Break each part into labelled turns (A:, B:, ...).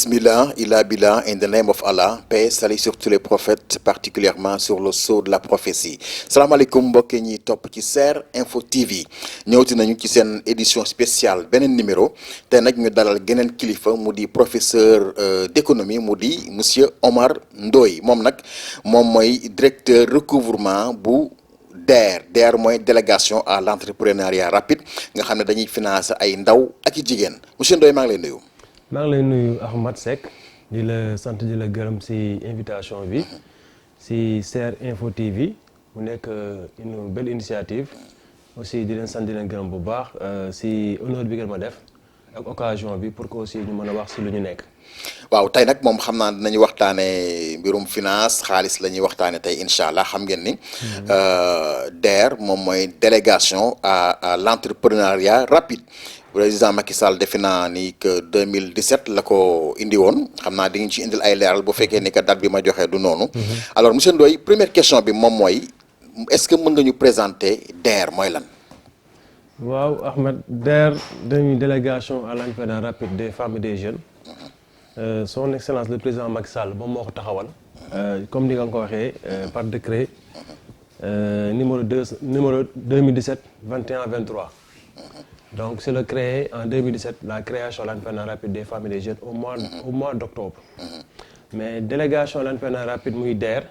A: Bismillah, ila billah, in the name of Allah, paix, salut sur tous les prophètes, particulièrement sur le sceau de la prophétie. salaamaaleykum mbokk ñi topp ci Ser Info TV ñëwti nañu ci seen édition spéciale beneen numéro te nag ñu dalal geneen kilifa mu di professeur d'économie mu di monsieur Omar Ndoye moom mooy directeur recouvrement bu DER mooy délégation à l'entrepreneuriat rapide nga xam ne dañuy financer ay ndaw ak i jigéen monsieur Ndoye maa ngi lay nuyu.
B: maa ngi lay nuyu Ahmad Seck di la sant di la gërëm ci invitation bi ci Ser Info TV mu nekk une belle initiative aussi di leen sant di leen gërëm bu baax ci honneur bi ngeen ma def ak occasion bi pour que aussi ñu mën a wax ci lu ñu nekk.
A: waaw tey nag moom xam naa dinañu waxtaanee mbirum finance xaalis la ñuy waxtaanee tey incha allah xam ngeen ni DER moom mooy délégation à l'entrepreneuriat rapide. président Macky Sall defe naa ni que 2017 la ko indi woon xam naa di ngeen ci indil ay leeral bu fekkee ni que date bi ma joxee du noonu. alors monsieur Ndoye première question bi moom mooy est-ce que mën nga ñu présenter DER mooy lan.
B: waaw Ahmed DER dañuy délégation à l'entrepreneuriat rapide des femmes et des jeunes. Son excellence le président Macky Sall moom moo ko taxawal. comme ni nga ko waxee par décret numéro 2017 21 23. Donc c'est le créé en 2017 la création de l'entrepreneuriat rapide des femmes et des jeunes au mois d'octobre. Mais délégation de l'entrepreneuriat rapide muy DER.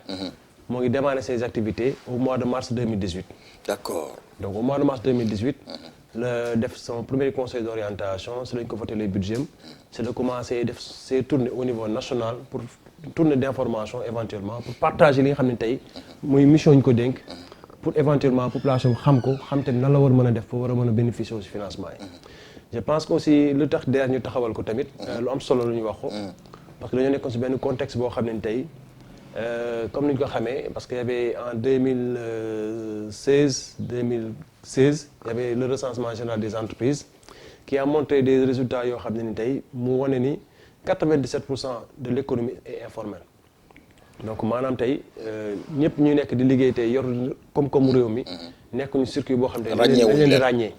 B: moo ngi démarré ses activités au mois de mars 2018.
A: D'accord.
B: Donc au mois de mars 2018. la def son premier conseil d'orientation c'est lañ ko voté les budgets c'est de commencer def ses tournées au niveau national pour tournée d'information éventuellement pour partager li nga xam ne tey muy mission ñu ko dénk. pour éventuellement population xam ko xam te nan la war mën a def pour war a mën a bénéficier aussi financement yi. je pense que aussi lu tax DER ñu taxawal ko tamit. lu am solo lu ñu wax ko. parce que dañoo nekkoon si benn contexte boo xam ne tey comme ni ñu ko xamee parce que y avait en 2016 y avait le recensement général des entreprises qui a montré des résultats yoo xam ne ni tey mu wane ni 97% de l'économie est informelle. donc maanaam tey ñëpp ñu nekk di liggéey tey yor koom-koomu réew mi nekkuñu circuit boo xam ne dañ leen di ràññee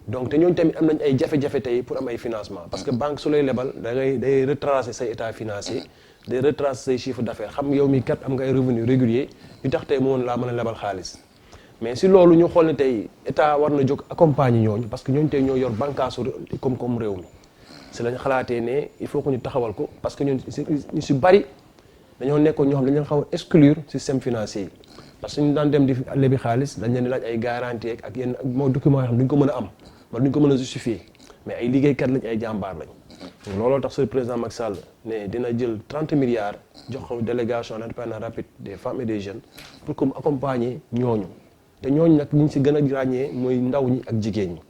B: donc te ñooñu tamit am nañ ay jafe-jafe tey pour am ay financement parce que banque su lay lebal day retracer say état financier day retracer say chiffre d'affaires xam yow mi kat am nga ay revenus réguliers yu tax tey mu laa mën a lebal xaalis mais si loolu ñu xool ne tey état war na jóg accompagner ñooñu parce que ñooñu tey ñoo yor bànqaasu koom-koomu réew mi si lañ xalaatee ne il faut que ñu taxawal ko parce que ñun ñu si bari dañoo nekkoon ñoo xam dañu leen xaw a exclure système financier yi parce que ñu daan dem di lebi xaalis dañ leen di laaj ay garantie ak yenn moo documents yoo xam duñ ko mën a am wala duñ ko mën a justifier mais ay liggéeykat lañ ay jàmbaar lañ. looloo tax le président Macky Sall ne dina jël 30 milliards jox ko délégation à l'entrepreneuriat rapide des femmes et des jeunes pour que mu accompagner ñooñu te ñooñu nag ñi ñu si gën a ràññee mooy ndaw ñi ak jigéen ñi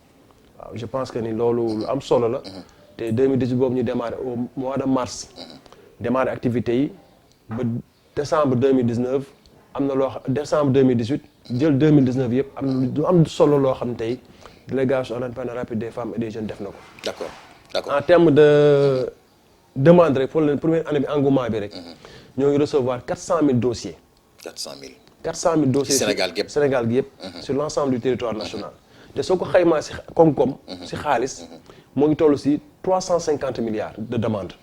B: waaw je pense que ni loolu lu am solo la te 2018 boobu ñu démarré au mois de mars démarré activités yi. ba décembre 2019 am na loo xam décembre 2018 jël 2019 yëpp am na lu am solo loo xam tey délégation à l'entrepreneuriat rapide des femmes et des jeunes def na ko.
A: d'accord.
B: en termes de demande rek pour la première année bi engouement bi rek. ñoo ngi recevoir 400 000 dossiers. 400 000 dossiers
A: Sénégal gi yëpp
B: Sénégal gi yëpp. sur l'ensemble du territoire national. te soo ko xaymaa si koom-koom. si xaalis moo ngi toll si 350 milliards de demandes.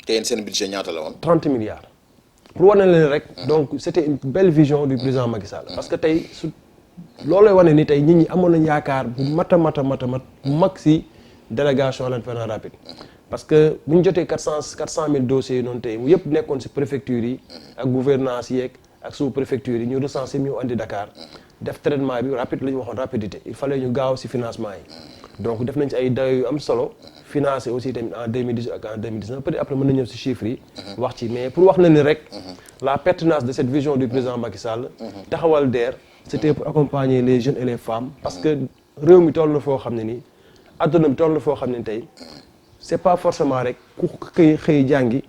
A: te yéen seen budget ñaata la woon.
B: 30 milliards. pour wane leen rek. donc c'était une belle vision du président Macky Sall. parce que tey su loolooy wane ni tey nit ñi amoon nañ yaakaar bu mat mag si délégation à l'entrepreneuriat rapide. parce que bu ñu jotee 400 000 dossiers yi noonu tey mu yëpp nekkoon si préfecture yi ak gouvernance yeeg ak sous préfecture yi ñu recensé ñu andi Dakar def traitement bi rapide la ñu waxoon rapidité il fallait ñu gaaw si financement yi. donc def nañ ci ay dayo yu am solo financé aussi tamit en 2018 ak en 2019 peut-être après mën na ñëw ci chiffres yi wax ci mais pour wax na ni rek la pertinence de cette vision du président Macky Sall taxawal DER c'était pour accompagner les jeunes et les femmes parce que réew mi toll na foo xam ne nii adduna bi toll na foo xam ne tey c'est pas forcément rek ku xëy jàngi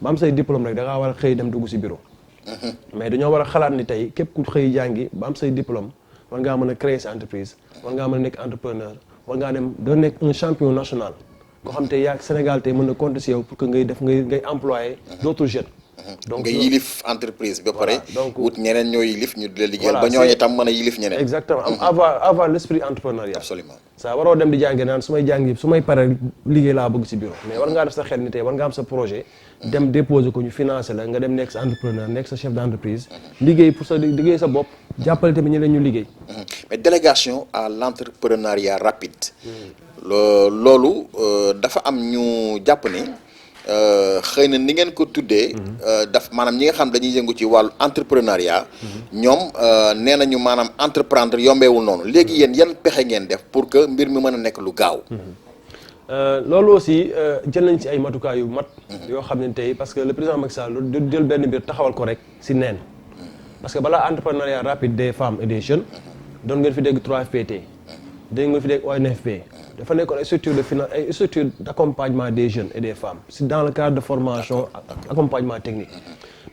B: ba am say diplôme rek da ngaa war a xëy dem dugg ci bureau mais dañoo war a xalaat ni tey képp ku xëy jàngi ba am say diplôme war ngaa mën a créer sa entreprise war ngaa mën a nekk entrepreneur war ngaa dem da nekk un champion national koo xam te yaa Sénégal tey mën na compter ci yow pour que ngay employer d'autres jeunes donc
A: nga yilif entreprise ba pare.
B: donc
A: wut ñeneen ñoo yilif ñu di la liggéeyal ba ñooñu tam mën a yilif ñeneen.
B: exactement avoir l'esprit entrepreneurial.
A: absolument
B: ça waroo dem di jàngi naan su may jàngi su may pare liggéey laa bëgg ci bureau mais war ngaa def sa xel ni tey war nga am sa projet. dem déposer ko ñu financer la nga dem nekk sa entrepreneur nekk sa chef d'entreprise. liggéey pour sa liggéey sa bopp jàppale tamit ñeneen ñu liggéey.
A: mais délégation à l'entrepreneuriat rapide. loolu dafa am ñu jàpp ni xëy na ni ngeen ko tuddee. maanaam ñi nga xam dañuy yëngu ci wàllu entrepreneuriat. ñoom nee nañu maanaam entreprendre yombeewul noonu léegi yéen yan pexe ngeen def pour que mbir mi mën a nekk lu gaaw.
B: loolu aussi jël nañ ci ay matukaay yu mat. yoo xam ne tey parce que le président Macky Sall du jël benn mbir taxawal ko rek ci neen. parce que balaa entrepreneuriat rapide des femmes et des jeunes doon ngeen fi dégg 3FPT. dégg nga fi dégg ONFP. dafa nekkoon ay structures de finance ay structures d'accompagnement des jeunes et des femmes c'est dans le cadre de formation accompagnement technique.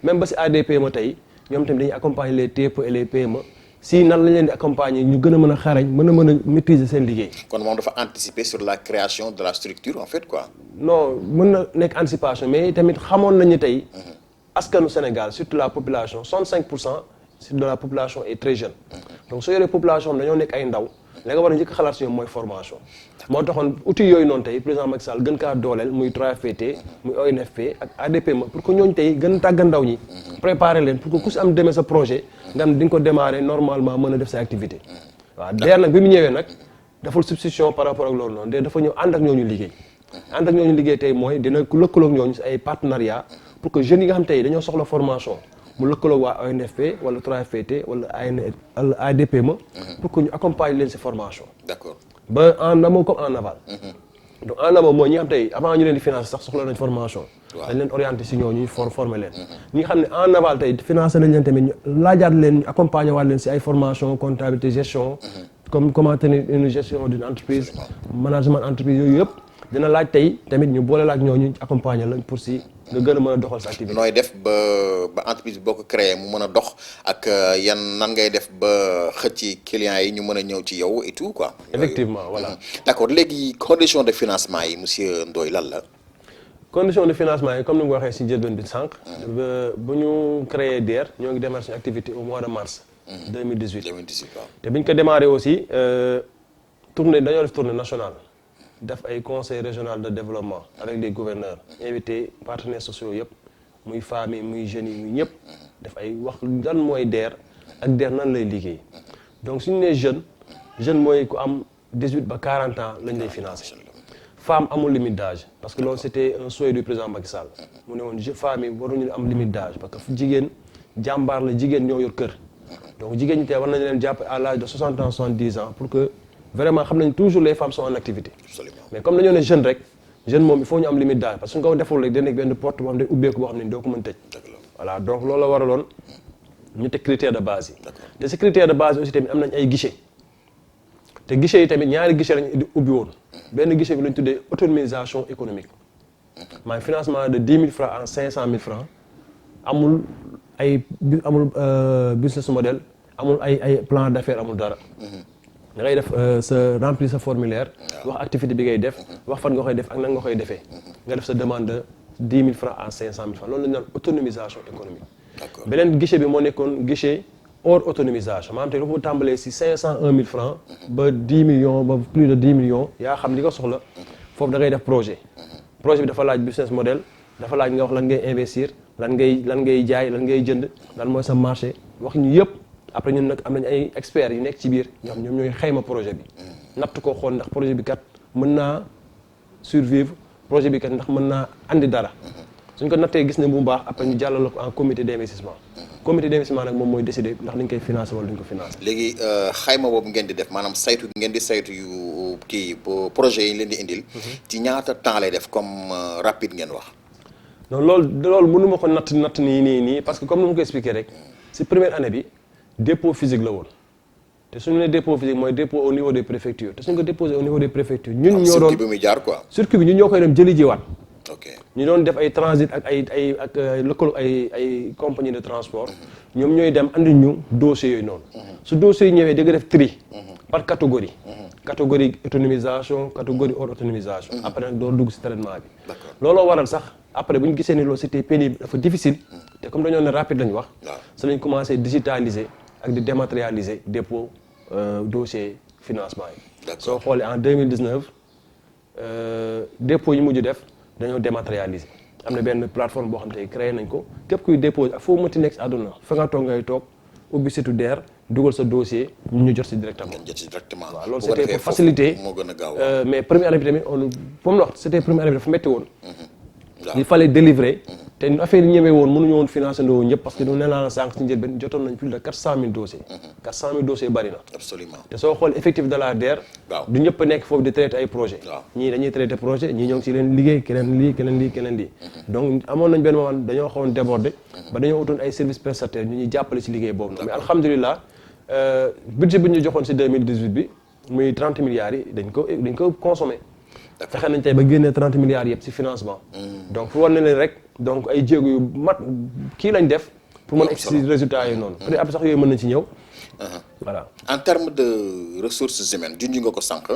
B: même ba ci ADPME tey ñoom tamit dañuy accompagner les TPE et les PME si nan lañ leen di accompagner ñu gën a mën a xarañ mën a maîtriser seen liggéey.
A: kon moom dafa anticiper sur la création de la structure en fait quoi.
B: non mën na nekk anticipation mais tamit xamoon nañu tey. askanu Sénégal surtout la population 65% de la population est très jeune. donc soo yoree population dañoo nekk ay ndaw. li nga war a njëkk xalaat si ñoom mooy formation. moo taxoon outils yooyu noonu tey président Macky Sall gën kaa dooleel muy 3FPT muy ONFP ak ADPME pour que ñooñu tey gën a tàggat ndaw ñi. préparer leen pour que ku si am demee sa projet. nga xam di nga ko démarrer normalement mën a def sa activité. waaw DER nag bi mu ñëwee nag deful substitution par rapport ak loolu noonu dafa ñëw ànd ak ñooñu liggéey. ànd ak ñooñu liggéey tey mooy dina lëkkaloo ak ñooñu si ay partenariat pour que jeunes yi nga xam tey dañoo soxla formation. mu lëkkaloo waa ONFP wala 3FPT wala ADPME. pour que ñu accompagne leen ci formation.
A: d'accord
B: ba en amont comme en aval. donc en amont mooy ñi nga xam tey avant ñu leen di financer sax soxla nañ formation. dañ leen orienter ci ñooñu former leen. ñi nga xam ne en aval tey financer nañ leen tamit ñu laajaat leen ñu accompagner waat leen ci ay formation comptabilité gestion. comme comment tenir une gestion d'une entreprise. management entreprise yooyu yëpp dina laaj tey tamit ñu boole laaj ñooñu accompagner lañ pour ci. nga gën a mën a doxal sa activité.
A: nooy def ba entreprise boo ko créé mu mën a dox ak yan nan ngay def ba xëcc clients yi ñu mën a ñëw ci yow et tout quoi.
B: effectivement voilà.
A: d'accord léegi condition de financement yi monsieur Ndoye lan la.
B: condition de financement yi comme ni nga ko waxee ci njëlbéen bi sànq. bu ñu créé DER ñoo ngi démarré suñu activité au mois de mars. 2018
A: waaw.
B: te bi ñu ko démarré aussi dañoo def tournée nationale. def ay conseil régional de développement avec des gouverneurs invité partenaires sociaux yëpp muy femmes yi muy jeunes yi muy ñëpp def ay wax lan mooy DER ak DER nan lay liggéey donc suñu nee jeune mooy ku am 18 ba 40 ans lañ lay financer. femme amul limite d'âge parce que loolu c'était un souhait du président Macky Sall mu ne woon femmes yi waruñu am limite d'âge parce que jigéen jàmbaar la jigéen ñoo yor kër donc jigéen ñi tey war nañu leen jàpp à l'âge de 60 ans 70 ans pour que vraiment xam nañ toujours les femmes sont en activité.
A: Absolument.
B: mais comme dañoo ne jeune rek jeune moom il faut ñu am limite d'âge parce que suñ ko deful rek day nekk benn porte boo xam ne ubbeeku boo xam ne doo ko mën tëj. voilà donc loolu la waraloon ñu teg critère de base yi. te ces critères de base aussi tamit am nañ ay guichet te guichet yi tamit ñaari guichet lañ ubbi woon benn guichet bi lañ tuddee autonomisation économique maanaam financement de 10 000 francs en 500 000 francs amul business model amul ay plan d'affaires amul dara. da ngay def remplir sa formulaire wax activité bi ngay def wax fan nga koy def ak nan nga koy defee nga def sa demande de 10 000 francs à 500 000 francs loolu la ñu naan autonomisation économique.
A: D'accord.
B: beneen guichet bi moo nekkoon guichet hors autonomisation maanaam tey dafa tàmbalee ci 501 000 francs ba 10 millions ba plus de 10 millions yaa xam li nga soxla foofu da ngay def projet bi dafa laaj business model dafa laaj nga wax lan ngay investir lan ngay jaay lan ngay jënd lan mooy sa marché wax ñu yëpp. après ñun nag am nañ ay experts yu nekk ci biir ñoom ñooy xayma projet bi natt ko xool ndax projet bi kat mën naa survivre projet bi kat ndax mën naa andi dara suñ ko nattee gis ne bu baax après ñu jàllale ko en comité d'investissement comité d'investissement nag moom mooy décider ndax dañ koy financer wala duñ ko financer.
A: léegi xayma boobu ngeen di def maanaam saytu ngeen di saytu yu kii projet yi leen di indil. ci ñaata temps lay def comme rapide ngeen wax.
B: non loolu mënu ma ko natt nii parce que comme ni ma ko expliqué rek ci première année bi. dépôt physique la woon te suñu nee dépôt physique mooy dépôt au niveau des préfectures te suñu ko déposé au niveau des préfectures ñun ñoo doon
A: circuit bi muy jaar quoi.
B: circuit bi ñun ñoo koy dem jëli jiwaat.
A: ok
B: ñu doon def ay transit ak ak lëkkaloo ay compagnie de transport. ñoom ñooy dem andi ñu dossiers yooyu noonu. su dossiers yi ñëwee da nga def tri. par catégorie. catégorie autonomisation catégorie hors autonomisation. après nag doo dugg ci traitement bi. looloo waral sax après bu ñu gisee ni loolu c'était pénible dafa difficile te comme dañoo ne rapide lañu wax si lañ commencé digitaliser ak di dématérialiser dépôt dossier financement yi soo xoolee en 2019 dépôt yi mujj def dañoo dématérialiser am na benn plateforme boo xam te créé nañ ko képp kuy déposé ak foo mënti nekk si àdduna fa nga toog ngay toog ubbi site DER dugal sa dossier ñu jot si directement. waaw loolu c'était pour faciliter mais première année bi tamit comme la wax c'était première année bi dafa métti woon. il fallait délivrer. te affaire yi ñëwee woon mënuñu woon financer ndoo ñëpp parce que nee naa la sànq si njëlbeen jotoon nañ plus de 400 000 dossiers. 400 000 dossiers bari na.
A: absolument
B: te soo xool effectif de la DER. du ñëpp a nekk foofu di traiter ay projet ñii dañuy traiter projet ñii ñoo ngi si leen liggéey keneen lii. donc amoon nañ benn moment dañoo xawoon déborder. ba dañoo utoon ay services prestataires ñu ñuy jàppale si liggéey boobu. mais alhamdulilah budget bi ñu joxoon si 2018 bi muy 30 milliards yi dañ ko consommé. fexe nañ tey ba génnee 30 milliards yëpp ci financement. donc pour war na leen rek donc ay jéego yu mat kii lañ def. pour mën a egg ci résultats yooyu noonu. peut-être après sax yooyu mën nañ ci ñëw. voilà
A: en termes de ressources humaines junj nga ko sànq.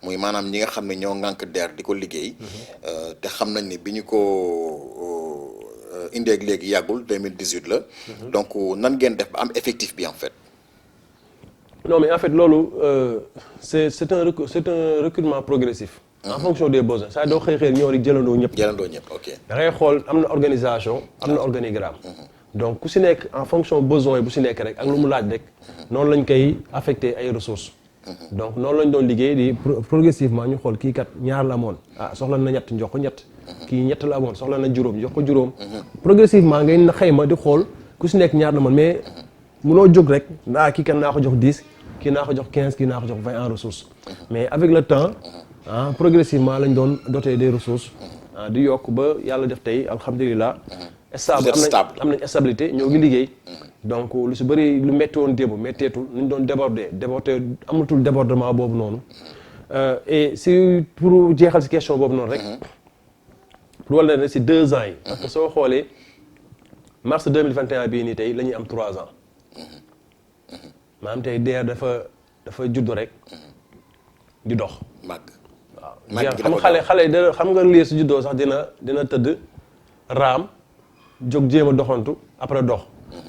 A: muy maanaam ñi nga xam ne ñoo ŋànk DER di ko liggéey. te xam nañ ni bi ñu ko indeeg léegi yàggul 2018 la. donc nan ngeen def ba am effectif bi en fait.
B: non mais en fait loolu c'est un recrutement progressif. en fonction des besoins saa doo xëy ñëw rek jëlandoo ñëpp.
A: ok.
B: da ngay xool am na organisation am na organigramme. donc ku si nekk en fonction besoin bu si nekk rek ak lu mu laaj rek. noonu lañ koy affecté ay ressources. donc noonu lañ doon liggéey di progressivement ñu xool kii kat ñaar la amoon soxla na ñett jox ko ñett. kii ñett la amoon soxla na juróom jox ko juróom. progressivement ngay xayma di xool ku si nekk ñaar la amoon mais munoo jóg rek kii kat naa ko jox 10. kii naa ko jox 15 kii naa ko jox 20 en ressources. mais avec le temps progressivement lañ doon doté des ressources. di yokk ba yàlla def tey alhamdulilah. stable am nañ stabilité ñoo ngi liggéey. donc lu si bëri lu métti woon démb métteetul ñu doon déborder amatul débordement boobu noonu. et si pour jeexal si question boobu noonu rek. pour wala ne si 2 ans yi. parce que soo xoolee mars 2021 bii nii tey la ñuy am 3 ans. maanaam tey DER dafa judd rek di dox. waaw xam xale xam nga lii su juddoo sax dina tëdd raam jóg jéem a doxantu après dox.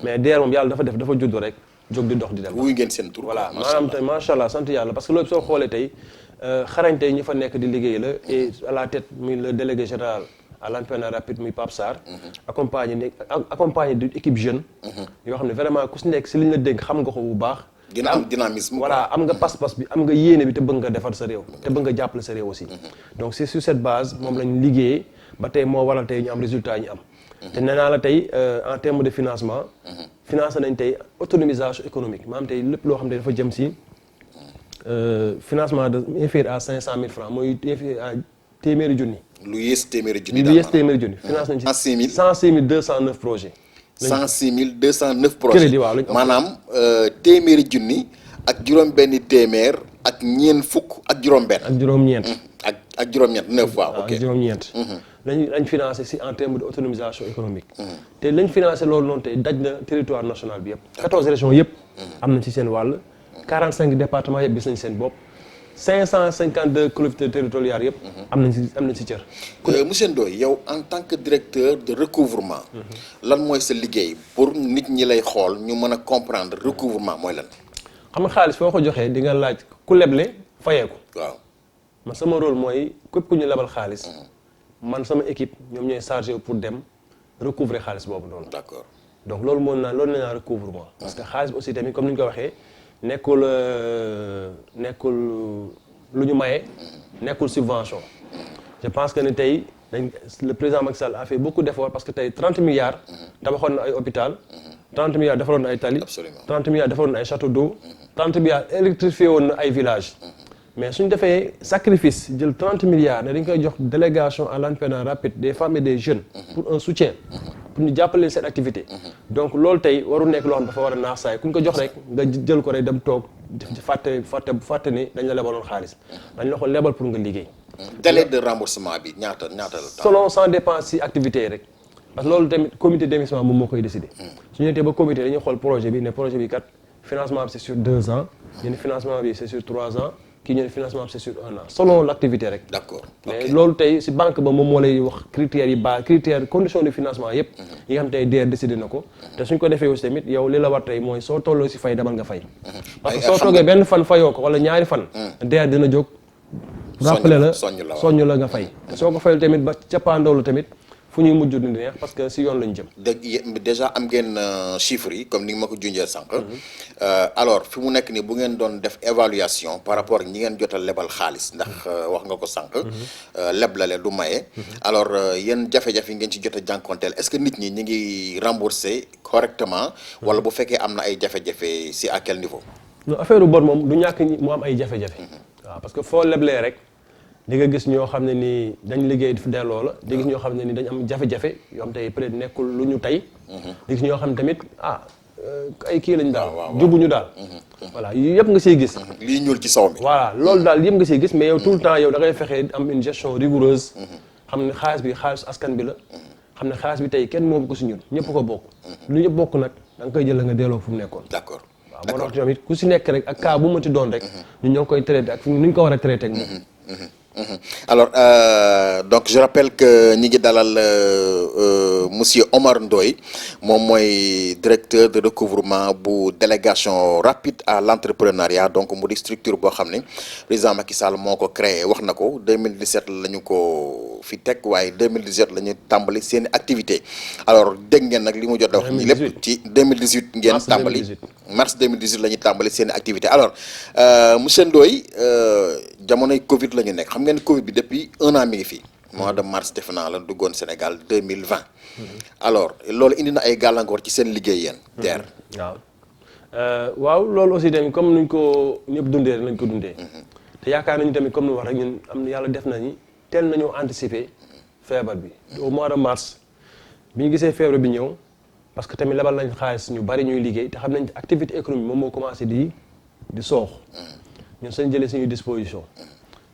B: mais DER moom yàlla dafa judd rek jóg di dox di dem.
A: wuy ngeen seen tur.
B: voilà maanaam tey macha allah sant yàlla parce que loolu soo xoolee tey xarañ tey ñi fa nekk di liggéey la et à la tête muy le délégué général à l'entraînement rapide muy Pape Sarr. accompagné d'une équipe jeune. yoo xam ne vraiment ku si nekk si li ñu la dégg xam nga ko bu baax.
A: dina am dynamisme.
B: voilà am nga pas-pas bi am nga yéene bi te bëgg nga defar sa réew. te bëgg nga jàppale sa réew aussi. donc c'est sur cette base moom lañ liggéeyee ba tey moo waral tey ñu am résultat ñu am. te nee naa la tey en termes de financement. financé nañ tey autonomisation économique maanaam tey lépp loo xam ne dafa jëm si financement de inférieur à 500 000 francs mooy inférieur à téeméeri junni.
A: lu yées téeméeri junni.
B: financé nañ ci
A: 106
B: 209 projets.
A: 106 209 projets
B: crédit waaw
A: maanaam téeméeri junni ak juróom-benni téeméer ak ñeent fukk ak juróom-benn.
B: ak juróom-ñeent.
A: ak juróom-ñeent 9 waaw ok
B: ak juróom-ñeent. lañ financé si en termes de autonomisation économique. te lañ financé loolu noonu tey daj na territoire national bi yëpp. 14 régions yëpp. am nañ ci seen wàll. 45 départements yëpp gis nañ seen bopp. 552 collectivités territoriales yëpp. am nañ ci cër.
A: monsieur Ndoye yow en tant que directeur de recouvrement. lan mooy sa liggéey pour nit ñi lay xool ñu mën a comprendre recouvrement mooy lan.
B: xam nga xaalis foo ko joxee di nga laaj ku leble fayeeku.
A: waaw
B: man sama rôle mooy képp ku ñu lebal xaalis. man sama équipe ñoom ñooy chargé pour dem recouvrer xaalis boobu noonu.
A: d'accord
B: donc loolu nee naa recouvrement. parce que xaalis bi aussi tamit comme ni ñu ko waxee. nekkul lu ñu maye. nekkul subvention. je pense que ne tey le président Macky Sall a fait beaucoup d'efforts parce que tey 30 milliards. tabaxoon na ay hôpital. 30 milliards defaroon na ay tali. 30 milliards defaroon na ay château d'eau. 30 milliards électrifié woon na ay villages. mais suñu defee sacrifice jël 30 milliards ne dañ koy jox délégation à l'entraînement rapide des femmes et des jeunes. pour un soutien. pour ñu jàppale seen activité. donc loolu tey waru nekk loo xam dafa war a naax saay ku ñu ko jox rek nga jël ko rek dem toog fàtte ni dañ la lebaloon xaalis dañ la ko lebal pour nga liggéey.
A: délai de remboursement bi ñaata la temps.
B: selon sans dépense si activité yi rek parce que loolu tamit comité d'investissement moom moo koy décider. su ñu nekkee ba comité dañuy xool projet bi ne projet bi kat financement bi c'est sur 2 ans ñu ne financement bi c'est sur 3 ans kii ñu ne financement c'est sur 1 an selon l'activité rek.
A: d'accord
B: mais loolu tey si banque ba moom moo lay wax critères yi critères conditions de financement yépp yi nga xam tey DER décidé na ko te suñ ko defee aussi tamit yow li la war tey mooy soo tolloo si fay demal nga fay. parce que soo toogee benn fan fayoo ko wala ñaari fan. DER dina jóg. rappelé la soññ la nga fay. soo ko fayul tamit ba cappaandoolu tamit. fu ñuy mujj di neex parce que si yoon lañu jëm.
A: déjà am ngeen chiffres yi comme ni nga ma ko junjee sànq. alors fi mu nekk nii bu ngeen doon def évaluation par rapport ak ñi ngeen jotal lebal xaalis ndax wax nga ko sànq. leb la du maye. alors yéen jafe-jafe yi ngeen ci jot a jànkonteel est-ce que nit ñi ñi ngi rembourser correctement. wala bu fekkee am na ay jafe-jafe si à quel niveau.
B: non affaire bor moom du ñàkk mu am ay jafe-jafe. waaw parce que foo leblee rek. di nga gis ñoo xam ne ni dañ liggéey di fi delloo la di gis ñoo xam ne ni dañ am jafe-jafe yoo xam tey peut-être nekkul lu ñu tey di gis ñoo xam ne tamit ay kii lañ daal jubuñu daal voilà yëpp nga siy gis
A: lii ñuul ci saw mi
B: voilà loolu daal yëpp nga siy gis mais yow tout le temps yow da ngay fexe am une gestion rigoureuse xam ne xaalis bi xaalis askan bi la xam ne xaalis bi tey kenn moom ko si ñun ñëpp ko bokk lu ñëpp bokk nag da nga koy jël la nga delloo fu mu nekkoon
A: d'accord
B: waaw moo tax tamit ku si nekk rek ak cas bu mënti doon rek ñun ñoo ngi koy traité ak ni ñu ko war a traité ak moom
A: alors donc je rappelle que ñi ngi dalal monsieur Omar Ndoye moom mooy directeur de recouvrement bu délégation rapide à l'entrepreneuriat donc mu di structure boo xam ne président Macky Sall moo ko créé wax na ko 2017 la ñu ko fi teg waaye 2017 la ñu tàmbali seen activité alors dégg ngeen nag li mu jot a wax ñi lépp ci 2018 ngeen tàmbali mars 2018 la ñu tàmbali seen activité alors monsieur Ndoye jamonoy Covid la ñu nekk xam ngeen Covid bi depuis 1 an mi ngi fi mois de mars defe naa la duggoon Sénégal 2020 alors loolu indi na ay gàllankoor ci seen liggéey yéen DER.
B: waaw loolu aussi tamit comme nuñ ko ñëpp dundee rek lañ ko dundee te yaakaar nañu tamit comme ni wax rek ñun am yàlla def nañu teel nañoo anticiper feebar bi au mois de mars bi ñu gisee feebar bi ñëw parce que tamit lebal nañ xaalis ñu bari ñuy liggéey te xam nañ activité économique moom moo commencé di soox ñun sañ jëlee suñuy disposition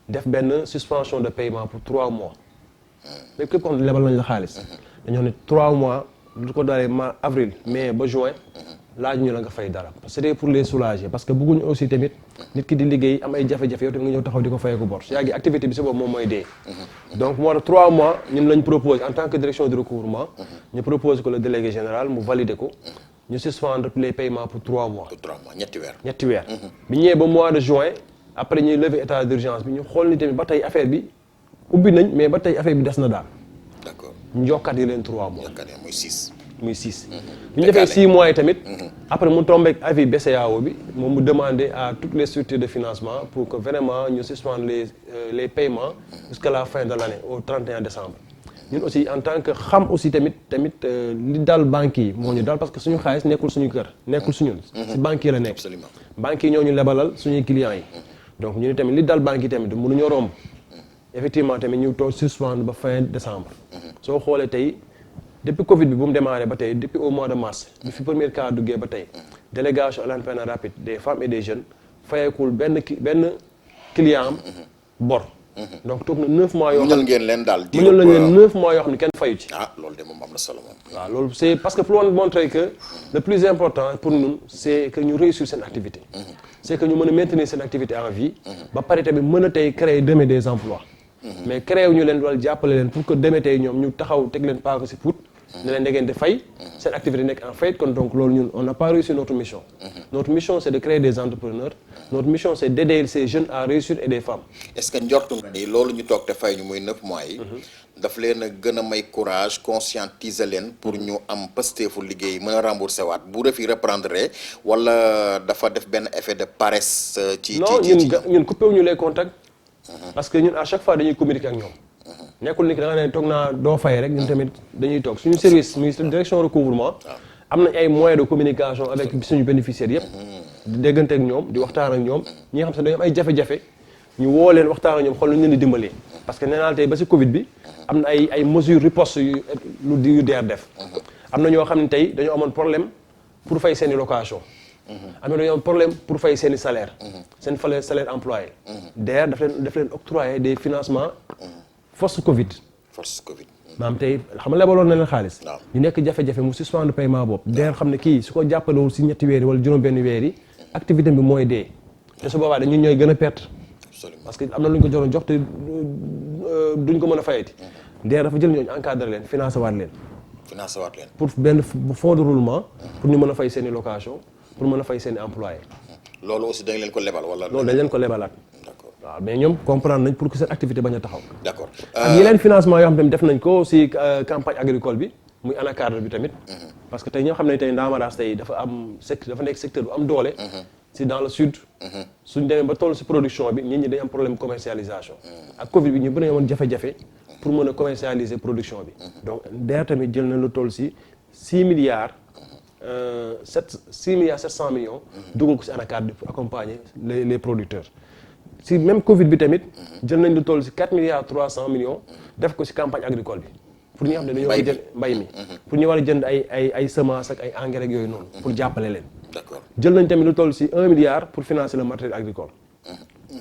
B: def benn suspension de paiement pour 3 mois mais képp koo xam ne lebal nañ la xaalis dañoo ne 3 mois lu ko dalee avril mai ba juin laaj ñu la nga fay dara parce que c'était pour les soulager parce que bëgguñu aussi tamit nit ki di liggéey am ay jafe-jafe yow tamit nga ñëw taxaw di ko fayeeku bor su yàggee activité bi si boobu moom mooy dee donc moo tax 3 mois ñun lañ propose en tant que direction de recouvrement ñu propose ko le délégué général mu valider ko ñu suspendre les paiements pour 3 mois.
A: pour 3 mois ñetti weer.
B: bi ñëwee ba mois de juin après ñuy lever état d'urgence bi ñu xool ni tamit ba tey affaire bi ubbi nañ mais ba tey affaire bi des na daal.
A: d'accord
B: ñu jokkaat yi leen 3 mois.
A: jokkaat yi muy 6.
B: muy 6. bi ñu defee 6 mois yi tamit. après mu tombé ak avis BCEAO bi moom mu demandé à toutes les structures de financement pour que vraiment ñu suspendre les paiements jusqu'à la fin de l'année au 31 décembre. ñun aussi en tant que xam aussi tamit li dal banques yi moo ñu dal parce que suñu xaalis nekkul suñu kër nekkul suñu ci banques yi la nekk.
A: absolument
B: banques yi ñoo ñu lebalal suñuy clients yi. donc ñu ne tamit li dal banques yi tamit mënuñoo romb. effectivement tamit ñu toog suspendre ba fin décembre. soo xoolee tey depuis Covid bi bu mu démarré ba tey depuis au mois de mars. bi fi premier cas duggee ba tey. délégation à l'entrepreneuriat rapide des femmes et des jeunes fayeekul benn client am bor. donc toog na 9 mois yoo xam ne
A: ngeen leen daal
B: muñal nañ leen 9 mois yoo xam ne kenn fayu ci.
A: loolu de moom am na solo moom.
B: waaw loolu c'est parce que pour montrer que le plus important pour nous c'est que ñu réussir seen activité. c'est que ñu mën a maintenir seen activité en vie. ba pare tamit mën a tey créer demain des emplois. mais créer wu ñu leen wala jàppale leen pour que demain tey ñoom ñu taxaw teg leen paaka ci pour. ne leen da ngeen di fay. seen activité nekk en faillite kon donc loolu ñun on n'a pas réussi notre mission. notre mission c'est de créer des entrepreneurs. notre mission c'est d'aider ces jeunes à réussir et des femmes.
A: est-ce que njortu nga ni loolu ñu toog te fay ñu muy 9 mois yi. daf leen a gën a may courage conscientiser leen pour ñu am pasteefu liggéey mën a rembourser waat bu refi reprendre wala dafa def benn effet de paresse.
B: non ñun coupé wu ñu les contacts. parce que ñun à chaque fois dañuy communiquer ak ñoom. nekkul ni ki da nga ne toog naa doo fay rek ñun tamit dañuy toog suñu service muy direction recouvrement am nañ ay moyens de communication avec suñu bénéficiaires yëpp di déggante ak ñoom di waxtaan ak ñoom ñi nga xam ne dañoo am ay jafe-jafe ñu woo leen waxtaan ak ñoom xool nañu leen di dimbalee parce que nee naa tey ba ci Covid bi am na ay mesures riposte yu DER def am na ñoo xam ne tey dañoo amoon problème pour fay seeni location am na dañoo am problème pour fay seeni salaire seen salaire employé DER daf leen octroyer des financements force Covid. maanaam tey xam nga lebaloon na leen xaalis. ñu nekk jafe-jafe mu suspendre paiement boobu. DER xam ne kii su ko jàppalewul si ñetti weer yi wala juróom-benn weer yi activité bi mooy dee. te su boobaa dañu ñooy gën a perte.
A: absolument
B: parce que am na lu ñu ko joroon jox te duñ ko mën a fayati. DER dafa jël ñooñu encadré leen financé waat leen. pour benn fonds de roulement. pour ñu mën a fay seen i location pour mën a fay seen i employé.
A: loolu aussi dañ leen ko lebal wala.
B: loolu dañ leen ko lebalaat.
A: d'accord
B: waaw mais ñoom comprendre nañ pour que seen activité bañ a taxaw.
A: d'accord
B: ak yeneen financement yoo xam tamit def nañ ko si campagne agricole bi muy ANACAR bi tamit. parce que tey ñoo xam ne tey Ndaamaraas tey dafa nekk secteur bu am doole. si dans le sud. suñ demee ba toll si production bi nit ñi dañ am problème commercialisation. ak Covid bi ñu bëri amoon jafe-jafe pour mën a commercialiser production bi. donc DER tamit jël na lu toll si 6 milliards 700 millions. dugal ko si ANACAR pour accompagner les producteurs. si même Covid bi tamit. jël nañ lu toll si 4 milliards 300 millions. def ko si campagne agricole bi. pour ñi nga xam ne dañoo war a jënd mbay mi. pour ñu war a jënd ay semences ak ay engrais ak yooyu noonu. pour jàppale leen.
A: d'accord
B: jël nañ tamit lu toll si 1 milliard pour financer le matériel agricole.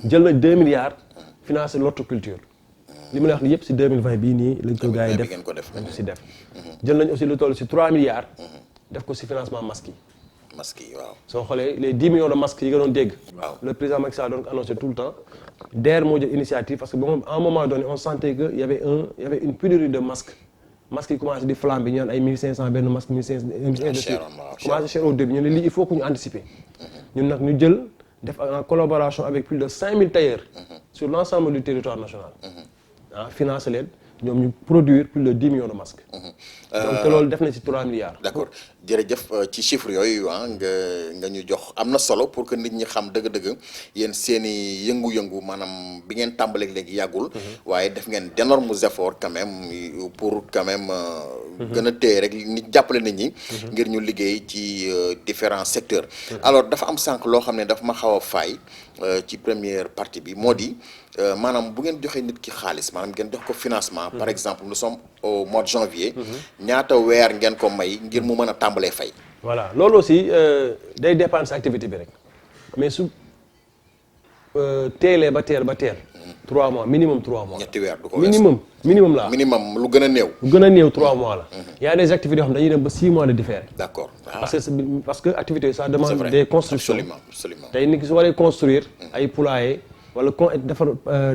B: jël nañ 2 milliards financer l'horticulture. li ma la wax ni yëpp si 2020 bii nii lañ ko gars yi def lañ ko si def. jël nañ aussi lu toll si 3 milliards. def ko si financement masques yi.
A: masques yi waaw.
B: soo xoolee les 10 millions de masques yi nga doon dégg.
A: waaw
B: le président Macky Sall doon ko annoncé tout le temps. DER moo jël initiative parce que bon à un moment donné on sentait que y avait une pénurie de masques. masques yi commencé di flamber bi ñu naan ay 1500 benn masque 1500. commencé cher au début ñu ne lii il faut que ñu anticiper. ñun nag ñu jël def en collaboration avec plus de 5000 tailleurs. sur l'ensemble du territoire national. financer leen ñoom ñu produire plus de 10 millions de masques. donc te loolu def na ci 3 milliards.
A: d'accord jërëjëf ci chiffres yooyu nga ñu jox am na solo pour que nit ñi xam dëgg-dëgg yéen seen i yëngu-yëngu maanaam bi ngeen tàmbaleeg léegi yàggul. waaye def ngeen d'énormes efforts quand même pour quand même. gën a téye rek nit jàppale nit ñi. ngir ñu liggéey ci différents secteurs. alors dafa am sànq loo xam ne dafa ma xaw a faay ci première partie bi moo di maanaam bu ngeen joxee nit ki xaalis maanaam ngeen jox ko financement. par exemple nous sommes au mois de janvier. ñaata weer ngeen ko may ngir mu mën a tàmbalee fay.
B: voilà loolu aussi day dépendre sa activité bi rek mais su teelee ba teel. 3 mois minimum 3 mois.
A: ñetti weer du ko weesu
B: minimum la.
A: minimum lu gën a néew.
B: lu gën a néew 3 mois la. y a des activités yoo xam ne dañuy dem ba 6 mois de différé.
A: d'accord
B: parce que activité ça demande des constructions.
A: absolument
B: tey nit ki su waree construire ay poulailler wala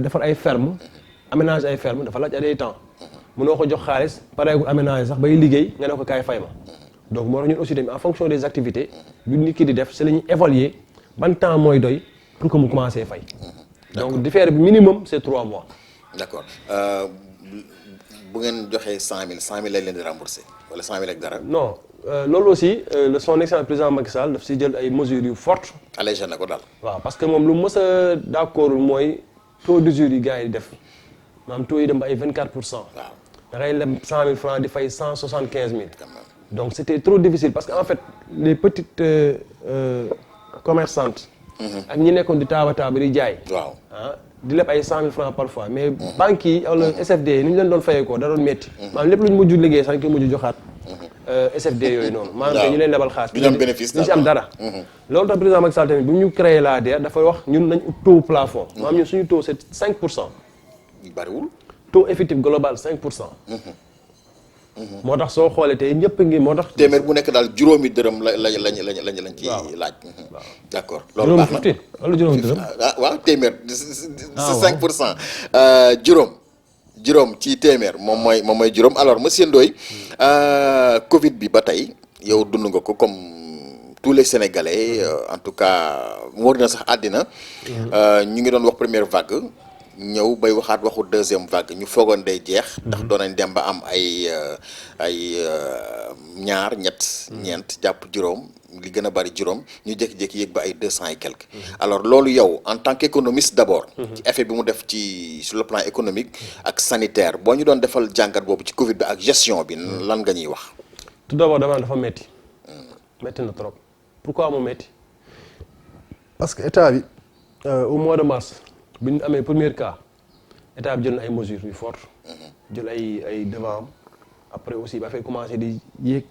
B: defar ay ferme aménage ay ferme dafa laaj ay temps. mënoo ko jox xaalis pareegul aménage sax bay liggéey nga ne ko kaay fay ma. donc moo tax ñun aussi tamit en fonction des activités yu nit ki di def c'est la ñuy évaluer ban temps mooy doy pour que mu commencer fay. donc différé bi minimum c'est 3 mois.
A: d'accord bu ngeen joxee 100000 lañ leen di rembourser wala 100000 ak dara.
B: non loolu aussi son excellence président Macky Sall daf si jël ay mesures yu fortes.
A: allégé na ko daal.
B: waaw parce que moom lu mës a d'accord mooy taux d'usure yi gars yi def maanaam taux yi dem ba ay 24%.
A: waaw
B: da ngay leb 100000 francs di fay 175000. donc c'était trop difficile parce que en fait les petites commerçantes. ak ñi nekkoon di taaba di jaay.
A: waaw
B: di leb ay 100000 francs parfois mais banques yi wala SFD yi ni ñu leen doon fayee ko da doon metti maanaam lépp lu ñu mujj liggéey sax ñu koy mujj joxaat SFD yooyu noonu. maanaam ñu leen lebal xaalis.
A: du ñu am bénéfice
B: ñu si am dara. loolu tax président Macky Sall tamit bu ñu créé la DER dafa wax ñun nañ taux plafond. maanaam ñun suñu taux c'est 5%.
A: bariwul.
B: taux effectif global 5%. moo tax soo xoolee tey ñëpp ngi moo tax.
A: téeméer bu nekk daal juróomi dërëm lañ ci laaj. d'accord loolu baax na
B: wala juróomi dërëm.
A: waaw téeméer. c'est 5%. juróom ci téeméer moom mooy juróom alors monsieur Ndoye Covid bi ba tey yow dund nga ko comme tous les Sénégalais en tout cas wóor na sax àddina. ñu ngi doon wax première vague. ñëw bay waxaat waxu deuxième vague ñu foogoon day jeex. ndax doon nañ dem ba am ay ñaar ñeent jàpp juróom li gën a bari juróom ñu jékki-jékki yéeg ba ay 200 et quelques. alors loolu yow en tant qu'économiste d'abord. ci effet bi mu def sur le plan économique ak sanitaire boo ñu doon defal jàngat boobu ci Covid bi ak gestion bi lan nga ñuy wax.
B: tout d'abord dafa metti metti na trop pourquoi mu metti parce que état bi au mois de mars. bi ñu amee premier cas état bi jël na ay mesures yu fortes jël ay devant après aussi ba fay commencé di yéeg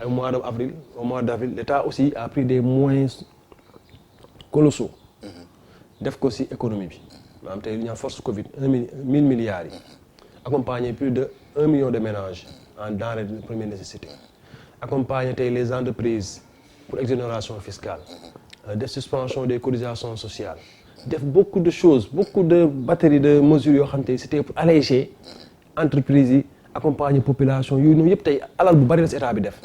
B: ay mois d'avril au mois d'avril l'état aussi a pris des moyens colossaux def ko ci économie bi maanaam tey li ñu force Covid 1000 milliards yi accompagner plus de 1 million de ménages en denrées de première nécessité accompagner tey les entreprises pour exonération fiscale des suspensions des cotisations sociales def beaucoup de choses beaucoup de batterie de mesures yoo xam te c'était pour alléger entreprise yi accompagner population yooyu noonu yëpp tey alal bu bari la si état bi def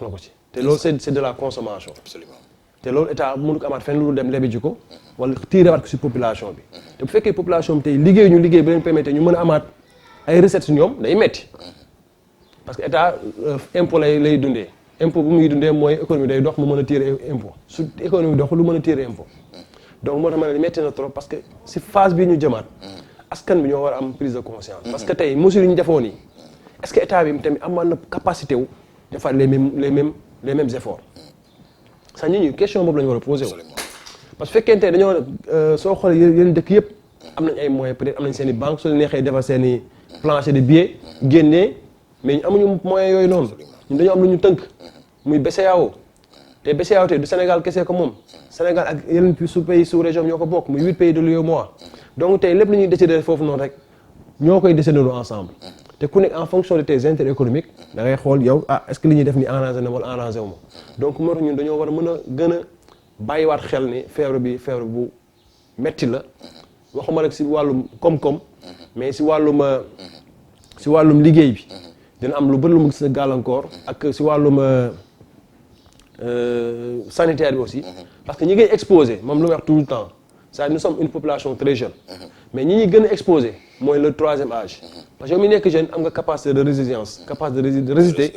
B: na ko ci te loolu c'est de la consommation.
A: Absolument.
B: te loolu état mënu ko amaat fenn lu dem lebi ji ko wala tiirewaat ko si population bi te bu fekkee population bi tey liggéey ñu liggéey ba leen permettre ñu mën a amaat ay recettes ñoom day metti parce que état impôt lay dundee impôt bu muy dundee mooy économie day dox mu mën a tirer impôt su économie dox lu mën a tirer impôt donc moo tax ma ne metti na trop parce que si phase bii ñu jëmaat askan bi ñoo war a am prise de conscience parce que tey mesures yi ñu defoon yi est-ce que état bi tamit amoon na capacité wu defaat les mêmes efforts sax nit ñi question boobu la ñu war a posé wu parce que fekkente dañoo soo xoolee yeneen dëkk yëpp am nañ ay moyens peut-être am nañ seen i banque soo leen neexee defar seen i plancher de billets génnee mais ñu amuñu moyens yooyu noonu ñun dañoo am lu ñu tënk muy BCEAO te BCEAO te du Sénégal kese ko moom Sénégal ak yeneen pays sous région ñoo ko bokk muy 8 pays de l'UEMOA donc tey lépp lu ñuy décider foofu noonu rek ñoo koy décider ensemble te ku nekk en fonction de tes intérêts économiques da ngay xool yow est-ce que li ñuy def ni arrangé na wala arrangé wu ma donc moo tax ñun dañoo war a mën a gën a bàyyiwaat xel ni feebar bu metti la waxuma rek si wàllum koom-koom mais si wàllum liggéey bi dina am lu bëri lu mu gis na gàllankoor ak si wàllum sanitaire bi aussi parce que ñi ngay exposé moom lu may wax tout le temps c'est-à-dire nous sommes une population très jeune mais ñi ñuy gën a exposé mooy le troisième âge parce que yow mi nekk jeune am nga capacité de résilience capacité de résister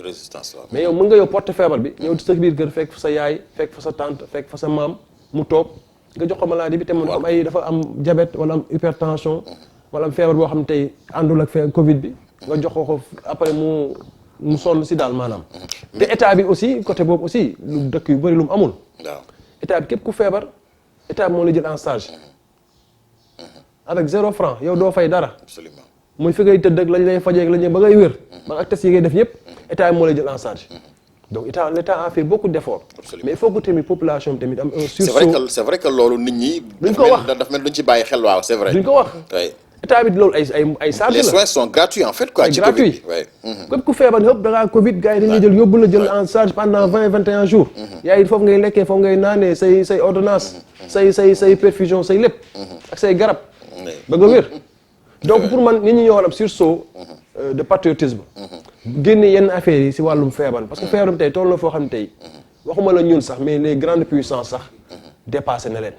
B: mais yow mën nga yow porter feebar bi ñëw sa biir kër fekk fa sa yaay fekk fa sa tante fekk fa sa maam mu toog nga jox ko maladie bi te moom am ay dafa am diabète wala am hypertension wala am feebar boo xam ne tey àndul ak Covid bi nga jox ko après mu sonn si daal maanaam te état bi aussi côté boobu aussi lu dëkk yu bëri lu mu amul état bi képp ku feebar état bi moo la jël en charge avec 0 franc yow doo fay dara muy fi ngay tëdd ak lañ lay fajee ak lañ ba ngay wér ba ak test yi ngay def yëpp état bi moo lay jël en charge donc l'État a fait beaucoup d'efforts. Mais il faut que tamit population tamit am un sursaut.
A: C'est vrai que loolu nit ñi.
B: duñ ko wax
A: daf mel duñ ci bàyyi xel waaw c'est vrai.
B: duñ ko wax. état bi loolu ay charge la.
A: Les soins sont gratuits en fait quoi.
B: ci gratuit képp ku feebar yëpp da ngaa Covid gars yi dañuy jël yóbbu la jël en charge pendant 20-21 jours. yaay foofu ngay lekkee foofu ngay naanee say ordonnance say perfusion say lépp. ak say garab. ba nga wér. donc pour man nit ñi ñoo war am sursaut de patriotisme. génne yenn affaires yi si wàllum feebar parce que feebar bi tey toll na foo xam ne tey waxuma la ñun sax mais les grandes puissances sax dépassé na leen.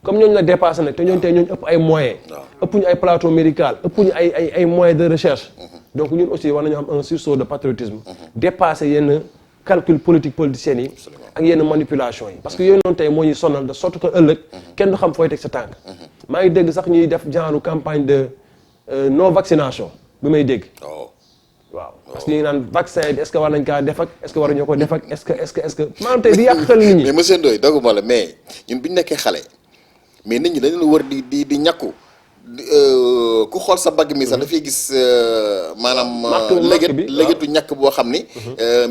B: comme ñooñu la dépassé nag te ñooñu tey ñooñu ëpp ay moyens. ëpp ñu ay plateau médical ëpp ñu ay moyens de recherche. donc ñun aussi war nañu am un sursaut de patriotisme. dépassé yenn calcul politiciens yi. ak yenn manipulation yi. parce que yooyu noonu tey moo ñuy sonal de sorte que ëllëg kenn du xam fooy teg sa tànk. maa ngi dégg sax ñuy def genre campagne de non vaccination bi may dégg. waaw parce que ñu ngi naan vaccin bi est-ce que war nañ kaa def ak est-ce que waruñu ko def ak est-ce que maanaam tey di yàq xel nit ñi.
A: mais monsieur Ndoye doguma la mais ñun bi ñu nekkee xale mais nit ñi dañu la war di ñàkku ku xool sa bagg mi sax dafay gis maanaam. légetu ñàkk boo xam ni.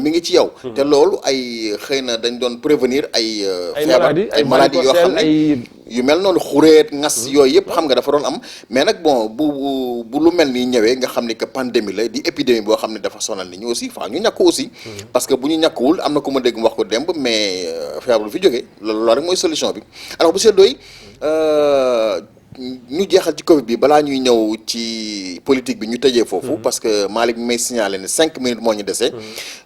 A: mi ngi ci yow. te loolu ay xëy na dañ doon prévenir ay. feebar ay maladies yoo xam ne yu mel noonu xureet ngas yooyu yëpp xam nga dafa doon am mais nag bon bu lu mel ni ñëwee nga xam ni que pandémie la di épidémie boo xam ne dafa sonal nit ñi aussi faa ñu ñàkk aussi. parce que bu ñu ñàkkuwul am na ku ma dégg mu wax ko démb mais feebar lu fi jógee loolu rek mooy solution bi alors monsieur Ndoye ñu jeexal ci Covid bi balaa ñuy ñëw ci politique bi ñu tëjee foofu. parce que Malick mi may signalé ne 5 minutes moo ñu dese.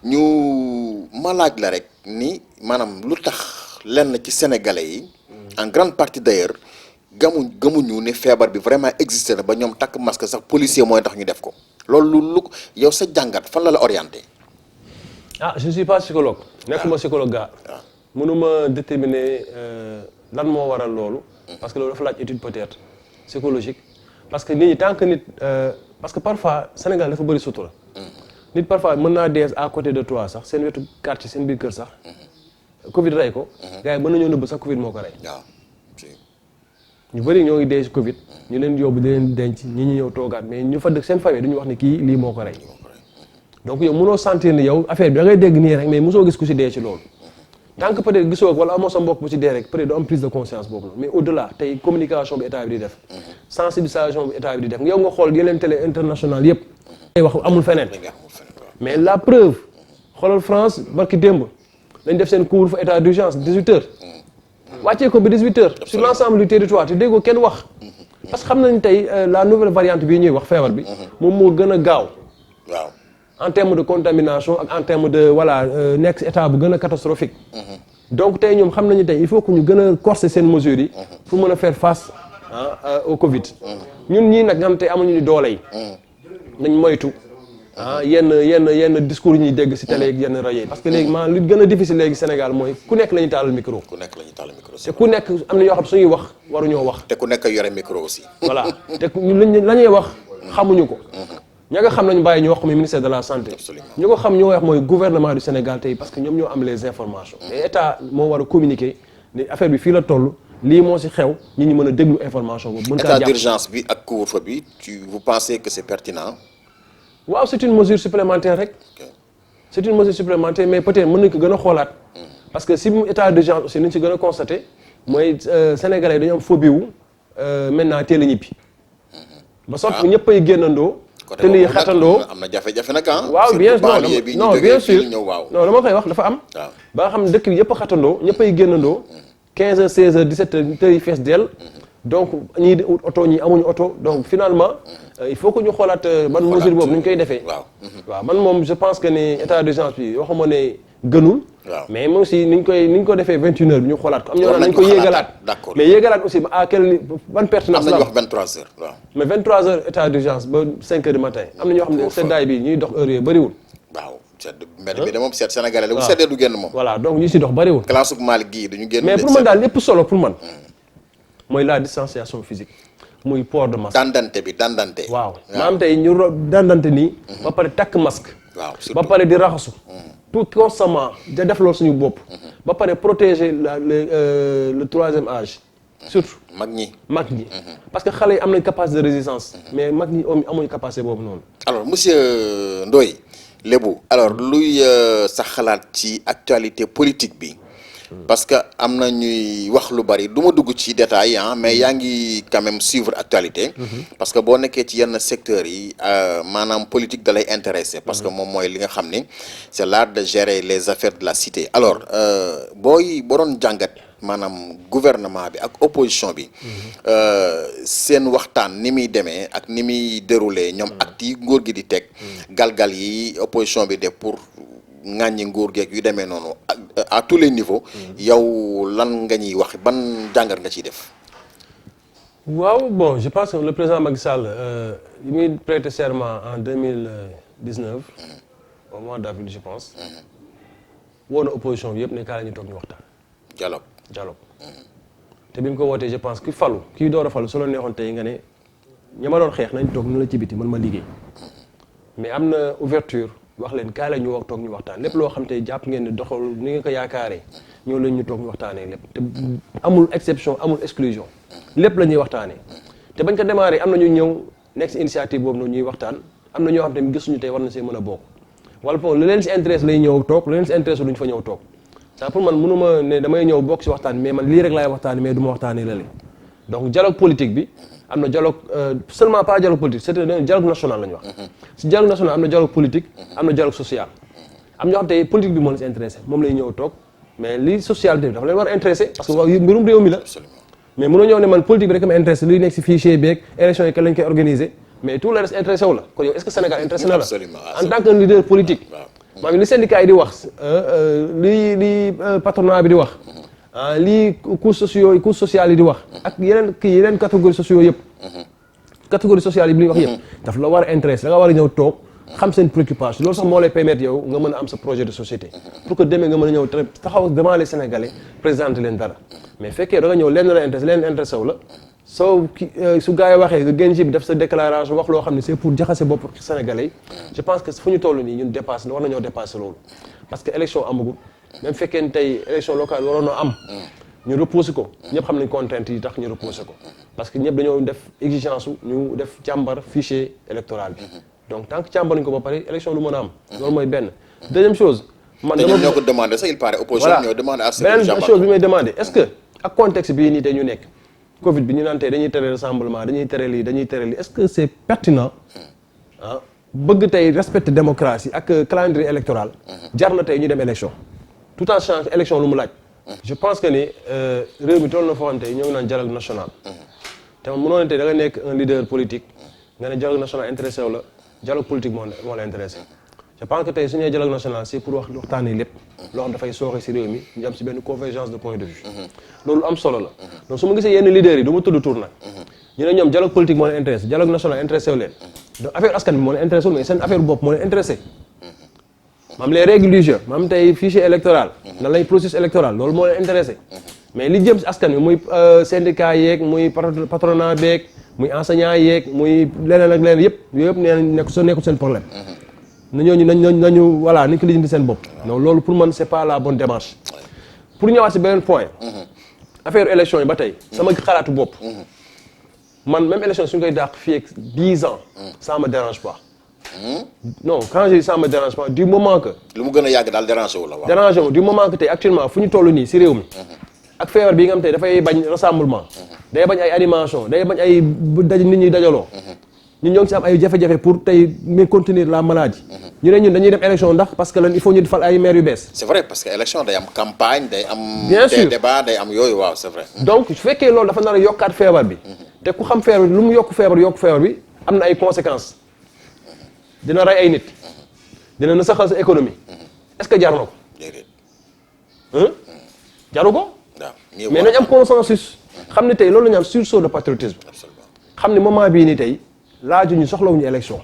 A: ñu ma laaj la rek ni maanaam lu tax lenn ci sénégalais yi. en grande partie d'ailleurs gëmuñu ne feebar bi vraiment existé na ba ñoom takk masque sax policier mooy tax ñu def ko loolu lu yow sa jàngat fan la orienté.
B: Je suis pas psychologue. nekkuma psychologue gaa. mënuma déterminer lan moo waral loolu. parce que loolu dafa laaj étude peut-être psychologique parce que nit ñi tant que nit parce que parfois Sénégal dafa bëri sutura. nit parfois mën naa dee à côté de toi sax seen wetu quartier seen biir kër sax. Covid rey ko. gars yi mën nañoo nëbb sax Covid moo ko rey. waaw ñu bëri ñoo ngi dee ci Covid. ñu leen yóbbu di leen denc ñi ñëw toogaat mais ñu fa dëkk seen famille duñu wax ne kii lii moo ko rey. donc yow mënoo sentir ni yow affaire bi da ngay dégg nii rek mais mosoo gis ku ci dee ci loolu. tant que peut-être gisoo wala amoo sa mbokk bu ci dee rek peut-être du am prise de conscience boobu noonu mais au-delà tey communication bi état bi di def. sensibilisation bi état bi di def yow nga xool yeneen télé international yëpp. ay wax amul feneen. mais la preuve xoolal France barki démb. dañ def seen couvre-feu état d'urgence 18 heures wàccee ko ba 18h sur l'ensemble du territoire te déggoo kenn wax parce que xam nañ tey la nouvelle variante bii ñuy wax feebar bi moom moo gën a gaaw
A: waaw
B: en terme de contamination ak en terme de voilà nekk état bu gën a catastrophique donc tey ñoom xam nañu tey il faut que ñu gën a corser seen mesures yi pour mën a faire face au Covid ñun ñii nag nga xam tey amuñu ni doole yi nañ moytu yenn discours yi ñuy dégg ci télé ak yenn rajo yi parce que léegi li gën a difficile léegi Sénégal mooy ku nekk la ñuy taalal micro te ku nekk am na ñoo xam suñuy wax waruñoo wax
A: te ku nekk yore micro aussi
B: voilà te la ñuy wax xamuñu ko ña nga xam nañu bàyyi ñu wax ko muy ministère de la santé ñu ko xam ñoo wax mooy gouvernement du Sénégal tey parce que ñoom ñoo am les informations et état moo war a communiquer ne affaire bi fii la toll lii moo ci xew ñi ñu mën a déglu information boobu mën kaa jàpp
A: état d'urgence bi ak couvre-feu bi vous pensez que c'est pertinent
B: waaw c'est une mesure supplémentaire rek c'est une mesure supplémentaire mais peut-être mën nañu ko gën a xoolaat parce que si état d'urgence aussi nañu ci gën a constater mooy sénégalais dañu am phobie wu maintenant teel a ñibbi ba sot bu ñëpp ay génnandoo te lii xatandoo
A: am na jafe-jafe nag ah
B: waaw bien sûr non dama koy wax dafa am ba nga xam dëkk bi yëpp a xatandoo ñëpp ay génnandoo 15h 16h 17h tey fees dell donc ñii di oto ñii amuñu oto donc finalement il faut que ñu xoolaat ban mesure boobu nu ñu koy defee waaw man moom je pense que ni état d'urgence bi waxuma ne gënul mais moom aussi ni ñu ko defee 21h bi ñu xoolaat ko am ñoo naan nañ ko yéegalaat mais yéegalaat aussi à quel ban pertinence la
A: am nañu wax 23h waaw
B: mais 23h état d'urgence ba 5h du matin am na ñoo xam ne seddaay bi ñuy dox heure yooyu bëriwul
A: waaw sedd mbedd bi de moom seet sénégalais la bu seddee du génn moom
B: voilà donc ñu si dox bëriwul
A: classe uk Malick gii duñu génn
B: mais pour man daal lépp solo pour man mooy la distanciation physique muy port de masque
A: dandante
B: waaw maanaam tey ñu dandante nii ba pare takk masque
A: waaw
B: ba pare di raxasu tout constamment da def loolu suñu bopp ba pare protéger le troisième âge surtout
A: mag ñi
B: parce que xale yi am nañ capacité de résistance mais mag ñi amuñu capacité boobu noonu
A: alors monsieur Ndoye Lébou alors luy sa xalaat ci actualité politique bi parce que am na ñuy wax lu bari du ma dugg ci détail mais yaa ngi quand même suivre actualité parce que boo nekkee ci yenn secteurs yi maanaam politique da lay intéressé parce que moom mooy li nga xam ni c'est l'art de gérer les affaires de la cité alors boo doon jàngat maanaam gouvernement bi ak opposition bi seen waxtaan ni muy demee ak ni muy déroulé ñoom actes yi nguur gi di teg galgal yi opposition bi def pour ŋàññi nguur geeg yu demee noonu à tous les niveaux yow lan nga ñuy wax ban jàngat nga ciy def.
B: waaw bon je pense que le président Macky Sall yi muy prêter serment en 2019 au mois d'avril je pense woo na opposition bi yëpp ne kaa la ñu toog ñu waxtaan. dialogue te bi mu ko wootee je pense ki falu kii door a falu su la neexoon tey nga ne ña ma doon xeex nañ toog na la ci biti man ma liggéey mais am na ouverture wax leen kaay la ñu wax toog ñu waxtaan lépp loo xam te jàpp ngeen ne doxal ni nga ko yaakaaree ñoo leen ñu toog ñu waxtaanee lépp te amul exception amul exclusion lépp la ñuy waxtaanee te bañ ko démarré am na ñu ñëw nekk si initiative boobu noonu ñuy waxtaan am na ñoo xam te gisuñu tey war na see mën a bokk wala foofu lu leen si intéresse lay ñëw toog lu leen si intéresse duñ fa ñëw toog ça pour man mënuma ne damay ñëw bokk si waxtaan mais man lii rek laay waxtaanee mais du ma waxtaanee lële donc dialogue politique bi am na dialogue seulement pas dialogue politique c'est un dialogue national la ñu wax si dialogue national am na dialogue politique am na dialogue social am ñoo xam te politique bi moo leen si intéressé moom lay ñëw toog mais li social bi dafa leen war a intéressé parce que waaw mbirum réew mi la mais mënoo ñëw ne man politique bi rek ma intéressé luy nekk si fichier beeg élection yi kan lañ koy organiser mais tout le reste intéressé wu la kon yow est-ce que Sénégal intéressé na la en tant que leader politique maanaam li syndicat yi di wax li patronat bi di wax lii couche sociale yi di wax ak yeneen catégorie sociaux yëpp catégorie sociale yi bi li wax yëpp daf la war a intéressé da nga war a ñëw toog xam seen préoccupation loolu sax moo lay permettre yow nga mën a am sa projet de société pour que demee nga mën a ñëw taxaw devant les Sénégalais présenter leen dara mais fekkee da nga ñëw lenn la intéressé leen intéressé wu la soo su gars yi waxee nga génn ci bi def sa déclaration wax loo xam ne c'est pour jaxase bopp Sénégalais je pense que fu ñu toll nii ñun dépassé war nañoo dépassé loolu parce que élection amagul même fekkee ne tey élection locale waroon na am ñu repousser ko ñëpp xam nañ contrainte yi tax ñu repousser ko parce que ñëpp dañoo def exigence ñu def càmbar fichier électoral bi donc tant que càmbar nañ ko ba pare élection du mën a am loolu mooy benn deuxième chose man dama
A: ñoo ko demandé ça il paraît opposition ñoo demandé à
B: beneen chose bi may demandé est-ce que ak contexte bii nii tey ñu nekk Covid bi ñu naan tey dañuy tere rassemblement dañuy tere lii est-ce que c'est pertinent bëgg tey respecter démocratie ak calendrier électoral jar na tey ñu dem élection tout en change élection lu mu laaj je pense que ni réew mi toll na foo xam tey ñoo ngi naan dialogue national. te man mënoo ne tey da nga nekk un leader politique nga ne dialogue national intéressé wu la dialogue politique moo la intéressé. je pense que tey su ñu nee dialogue national c'est pour waxtaanee lépp. loo xam dafay sooxe si réew mi ñu am si benn convergence de point de vue. loolu am solo la. donc su ma gisee yenn leaders yi du ma tudd tur nag. ñu ne ñoom dialogue politique moo leen intéressé dialogue national intéressé wu leen. donc affaire askan bi moo leen intéressé wul mais seen affaire bopp moo leen intéressé. maam les règles du jeu maam tey fichier électoral. nan lay processus électoral loolu moo leen intéressé. mais li jëm si askan bi muy syndicat yeeg muy patronat beeg muy enseignant yeeg muy leneen ak leneen yëpp yooyu yëpp nee nañ nekkul seen problème. nañu voilà ni ko lijjanti seen bopp. non loolu pour man c'est pas la bonne démarche. pour ñëwaat si beneen point. affaire élection yi ba tey. sama xalaatu bopp. man même élection suñu koy dàq fii ak 10 ans. ça me dérange pas. non quand je dis ça me dérange pas du moment que.
A: lu mu gën a yàgg daal dérangé wu la waaw.
B: dérangé wu du moment que tey actuellement fu ñu toll nii si réew mi. ak feebar bi nga xam tey dafay bañ rassemblement. day bañ ay animation day bañ ay nit ñi dajaloo. ñun ñoo ngi si am ay jafe-jafe pour tey mais contenir la maladie. ñu ne ñun dañuy dem élection ndax parce que lan il faut ñu fal ay maires yu bees.
A: c'est vrai parce que élection day am campagne day am.
B: bien sûr
A: des débats day am yooyu waaw c'est vrai.
B: donc su fekkee loolu dafa nar a yokkaat feebar bi. te ku xam feebar bi lu mu yokk feebar bi am na ay conséquences. dina rey ay nit. dina nasaxal sa économie. est-ce que jar na ko.
A: déedéet.
B: jaru ko.
A: waaw
B: mais nañ am consensus. xam ne tey loolu la ñu am sursaut de patriotisme. xam ne moment bii nii tey laajuñu soxlawuñu élection.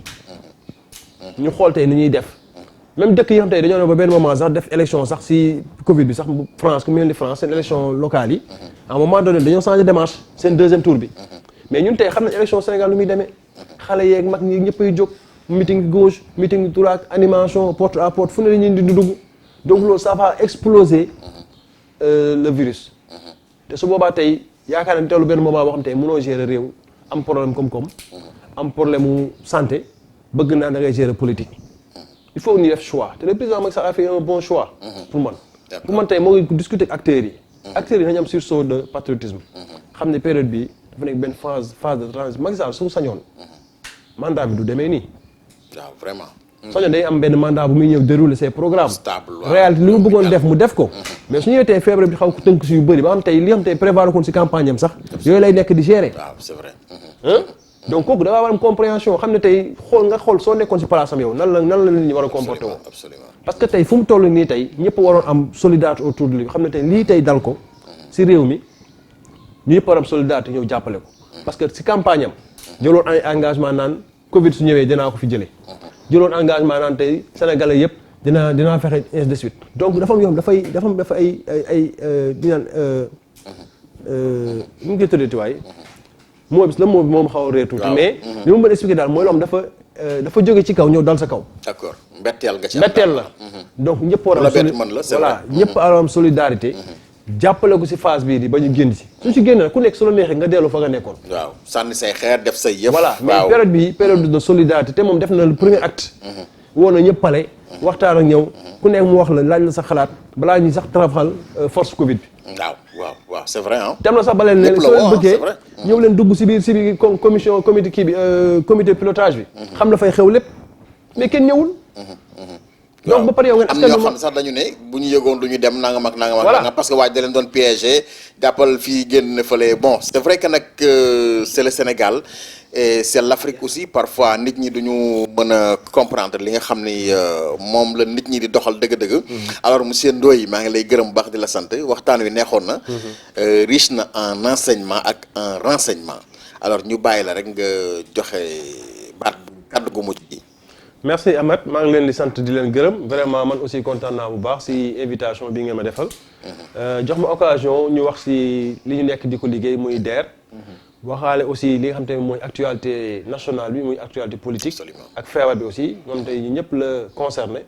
B: ñu xool tey ni ñuy def. même dëkk yi xam tey dañoo ne ba benn moment sax def élection sax si Covid bi sax France ku mel ni France seen élection locale yi. à un moment donné dañoo changé démarche seen deuxième tour bi. mais ñun tey xam nañ élection Sénégal lu muy demee. xale yeeg mag ñi ñëppay jóg. meeting gauche meeting droite animation porte à porte fu ne la ñuy di dugg. donc loolu ça va exploser le virus. te su boobaa tey yaakaar nañ teewlu benn moment boo xam tey mënoo gérer réew am problème koom-koom. am problème mu santé bëgg naa da ngay gérer politique. il faut ñu def choix te le président Macky Sall a fait un bon choix. pour man tey moo ngi discuter ak acteurs yi. acteurs yi nañu am sursaut de patriotisme. xam ne période bi dafa nekk benn phase de transition Macky Sall su sañoon. mandat bi du demee nii.
A: waaw vraiment.
B: sañoon day am benn mandat bu muy ñëw dérouler ses programmes.
A: stable waaw
B: réalité li mu bëggoon def mu def ko. mais su ñëwee tey feebar bi xaw ko tënk si yu bëri ba xam tey li xam tey prévoir koon si campagne am sax. yooyu lay nekk di gérer.
A: waaw c'est vrai.
B: donc kooku da war a am compréhension xam ne tey xool soo nekkoon si place am yow nan la nit ñi war a comporter woo.
A: absolument
B: parce que tey fu mu toll nii tey ñëpp waroon am solidarité autour de lui xam ne tey lii tey dal ko si réew mi ñu ñëpp war am solidarité ñëw jàppale ko. parce que si campagne am jëloon ay engagement naan Covid su ñëwee dinaa ko fi jëlee. jëloon engagement naan tey Sénégalais yëpp dinaa fexe ainsi de suite donc dafa am yoon dafa ay di naan nu mu koy tuddee waay moo bis la moom xaw a réer tuuti mais li ma mën expliquer daal mooy loo xam dafa jóge ci kaw ñëw dal sa kaw.
A: d'accord mbetteel nga ci
B: mbetteel la donc ñëpp war a voilà ñëpp war a am solidarité jàppale ko si phase bii di ba ñu génn si suñ si génn ku nekk su la neexee nga dellu fa nga nekkoon.
A: waaw sànni say xeer def say yëf.
B: voilà mais période bi période de solidarité te moom def na le premier acte. woo na ñëpp pale waxtaan ak ñëw ku nekk mu wax la laaj la sa xalaat balaa ñuy sax taraxal force Covid bi.
A: waaw c'est vrai ah.
B: dem na sax ba leen ne soo leen bëggee ñëw leen dugg si biir commission comité pilotage bi. xam la fay xew lépp mais kenn ñëwul. donc ba pare yow ngeen
A: am na ñoo xam sax dañu ne bu ñu yëgoon du ñu dem nangam ak nangam parce que waaj da leen doon piéger jàppal fii génn fële bon c'est vrai que nag c'est le Sénégal et c'est l'Afrique aussi parfois nit ñi duñu mën a comprendre li nga xam ni moom la nit ñi di doxal dëgg-dëgg. alors monsieur Ndoye maa ngi lay gërëm baax di la sant waxtaan wi neexoon na. riche na en enseignement ak en renseignement alors ñu bàyyi la rek nga joxe baat kàddu gu mujj gi.
B: merci Amath maa ngi leen di sant di leen gërëm vraiment man aussi kontaan naa bu baax si invitation bi ngeen ma defal. jox ma occasion ñu wax si li ñu nekk di ko liggéey muy DER. waxaale aussi li nga xam te ne mooy actualité nationale bi muy actualité politique. ak feebar bi aussi moom tey ñëpp la concerné.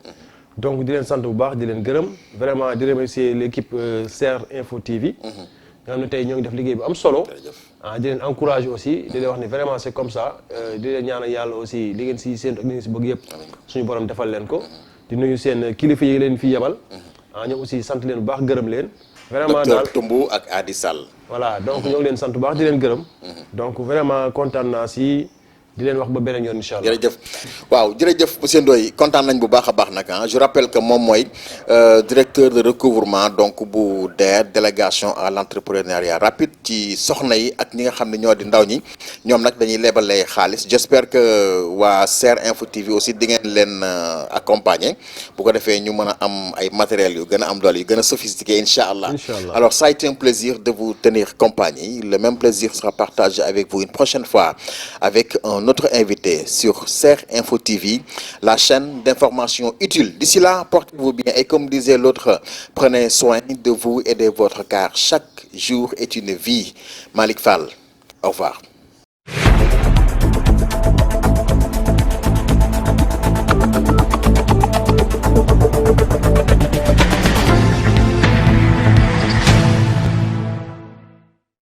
B: donc di leen sant bu baax di leen gërëm vraiment di remercier l'équipe SER Info TV. nga xam ne tey ñoo ngi def liggéey bu am solo. di leen encourager aussi di leen wax ni vraiment c'est comme ça di leen ñaanal yàlla aussi li ngeen si seen ak li ngeen si bëgg yëpp suñu borom defal leen ko di nuyu seen kilifa yi leen fi yebal ñoom aussi sant leen bu baax gërëm leen vraiment daal
A: docteur Tombou ak Adi Sall
B: voilà donc ñoo ngi leen sant bu baax di leen gërëm donc vraiment kontaan naa si di leen wax ba beneen yoon incha allah.
A: jërëjëf waaw jërëjëf monsieur Ndoye kontaan nañ bu baax a baax nag je rappelle que moom mooy directeur de recouvrement donc bu DER délégation à l'entrepreneuriat rapide ci soxna yi ak ñi nga xam ne ñoo di ndaw ñi ñoom nag dañuy lebalee xaalis j'espère que waa Ser Info TV aussi di ngeen leen accompagner bu ko defee ñu mën a am ay matériels yu gën a am doole yu gën a sophistiqué incha allah. Alors ça a été un plaisir de vous tenir compagnie. Le même plaisir sera partagé avec vous une prochaine fois avec un autre invité sur Ser Info TV, la chaîne d'information utile. D'ici là, portez-vous bien et comme disait l'autre, prenez soin de vous et de votre car chaque jour est une vie. Malick Fall, au revoir.